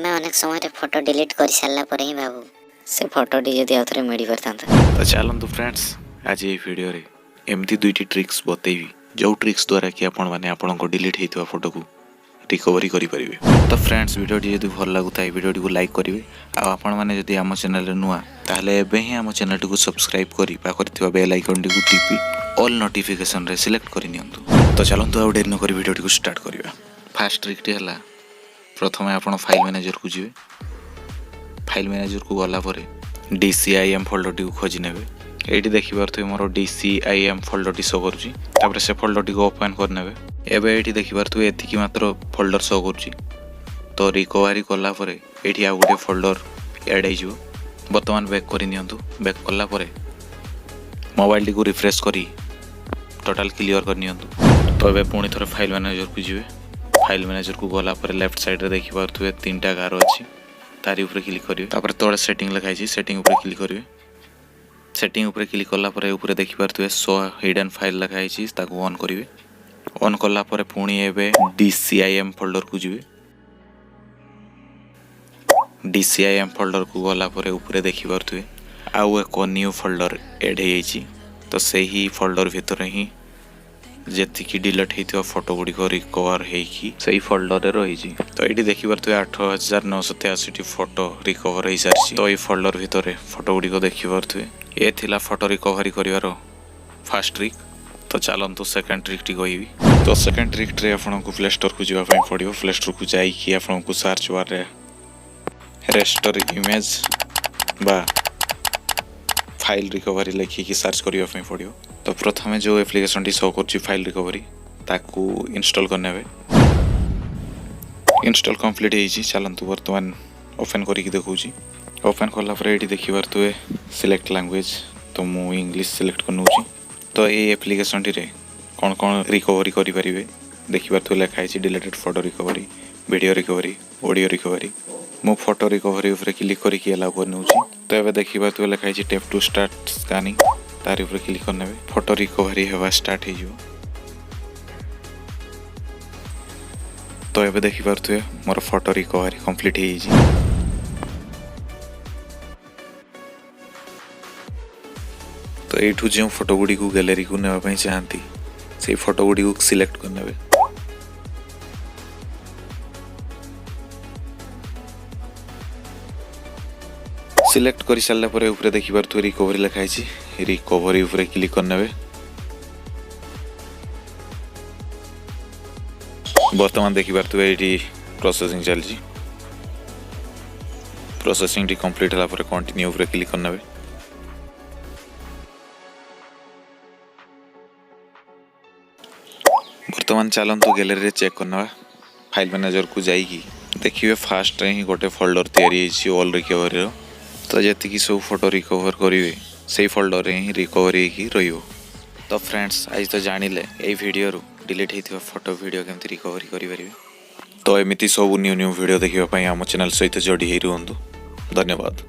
आमे अनेक समय फोटो डिलीट कर सारा पर ही बाबू से फोटोटी जदि आउथरे मिल पारता। तो चलतु फ्रेंड्स आज ये वीडियो रे एमती दुईटी ट्रिक्स बतेबी जो ट्रिक्स द्वारा कि आपण माने आपण को डिलीट हेतुवा फोटो को रिकवरी करि परिबे। तो फ्रेंड्स वीडियो जदि भल लागुता वीडियो को लाइक करिवे आ आपण माने जदि आम चैनल रे नुआ ताहले एबे ही आम चैनल को सब्सक्राइब करि पाखरि थिबा बेल आइकन को टिपि ऑल नोटिफिकेशन रे सिलेक्ट करि नियंतु। तो चलंतु आ डेरी न करि वीडियो को स्टार्ट करिवा। फर्स्ट ट्रिक टी हला प्रथमे आपण फाइल मैनेजर को जिवे। फाइल मैनेजर को गला परे DCIM फोल्डर टी को खोजि नेबे। एटी देखि पारथि मोर DCIM फोल्डर टी शो करूची तापर से फोल्डर टी को ओपन कर नेबे। एबे एटी देखि पारथु एतिकी मात्र फोल्डर शो करूची। तो रिकवरी कला परे एटी आ गुटे फोल्डर ऐड हे जिवो। वर्तमान बैक करि नियंतु। बैक कला परे मोबाइल टी को रिफ्रेश करी टोटल क्लियर कर नियंतु। तो एबे पुणी थरे फाइल मैनेजर को जिवे। फाइल मैनेजर को गला परे लेफ्ट साइड रे देखि पारथु तीनटा गारो अछि तारी ऊपर क्लिक करिवे। तापर तळे सेटिंग लिखा अछि सेटिंग ऊपर क्लिक करिवे। सेटिंग ऊपर क्लिक कला परे ऊपर देखि पारथु शो हिडन फाइल लिखा अछि ताको ऑन करिवे। ऑन कला परे पुणी एबे DCIM फोल्डर को जिवे। DCIM फोल्डर को गला परे ऊपर देखि पारथु आउ एक न्यू फोल्डर ऐड हे अछि। तो सही फोल्डर भीतर ही जेति की डिलीट हेतिवा फोटो गुडी को रिकवर हेकी सही फोल्डर रे रही छी। तो एटी देखि परथु 8983 टी फोटो रिकवर हे सारछि। तो ए फोल्डर भीतर फोटो गुडी को देखि परथु ए थिला फोटो रिकवरी करिवारो फर्स्ट ट्रिक। तो चलंतु सेकंड ट्रिक टी कहिबी। तो सेकंड ट्रिक रे आपन को प्ले स्टोर को जिवा पई पडियो। प्ले स्टोर को जाई कि आपन को सर्च बार रे रेस्टोर इमेज बा फाइल रिकवरी लिखि कि सर्च करियो पई पडियो। तो प्रथमे जो एप्लिकेशन टी शो करछि फाइल रिकवरी ताकू इंस्टॉल करनेबे। इंस्टॉल कंप्लीट हेछि। चलंतु वर्तमान ओपन करी कि देखौछि। ओपन करला पर एटी देखि परतु सिलेक्ट लैंग्वेज तो मु इंग्लिश सिलेक्ट करनौछि। तो ए एप्लिकेशन टी रे कोन कोन रिकवरी करि परिबे देखि परतु लिखा हेछि deleted photo recovery, video recovery, audio recovery. मु फोटो रिकवरी ऊपर क्लिक करी कि अलाउ करनौछि। तो एबे देखि परतु लिखा हेछि टैप टू स्टार्ट स्कैनिंग तारी ऊपर क्लिक करने फोटो रिकवरी हेवा स्टार्ट हो। तो एबे देखि पारथु मोर फोटो रिकवरी कंप्लीट हे जी। तो एठू जो फोटो गुडी को गैलरी को नेबा पई चाहंती से फोटो गुडी को सिलेक्ट करनेबे। सिलेक्ट करि सारला परे ऊपर देखि पारथु रिकवरी लिखा हेछि। रिकवरी ऊपर क्लिक करनेबे। वर्तमान देखि पारथु एटी प्रोसेसिंग चलछि। प्रोसेसिंग टी कंप्लीट होला परे कंटिन्यू ऊपर क्लिक करनेबे। वर्तमान चलंतु गैलरी रे चेक करनवा। फाइल मैनेजर को जाई कि देखिबे फास्ट रे ही गोटे फोल्डर तयारी हेछि ऑल रिकवरी रो। तो जेति की सब फोटो रिकवर करिवे सेही फोल्डर रे ही रिकवरी की रहियो। तो फ्रेंड्स आज तो जानिले ए वीडियो रो डिलीट हेथिवा फोटो वीडियो केमति रिकवरी करि परिबे। तो एमिति सब न्यू न्यू वीडियो देखिबा पई हम चैनल सहित जोडी हेइ रहंतु। धन्यवाद।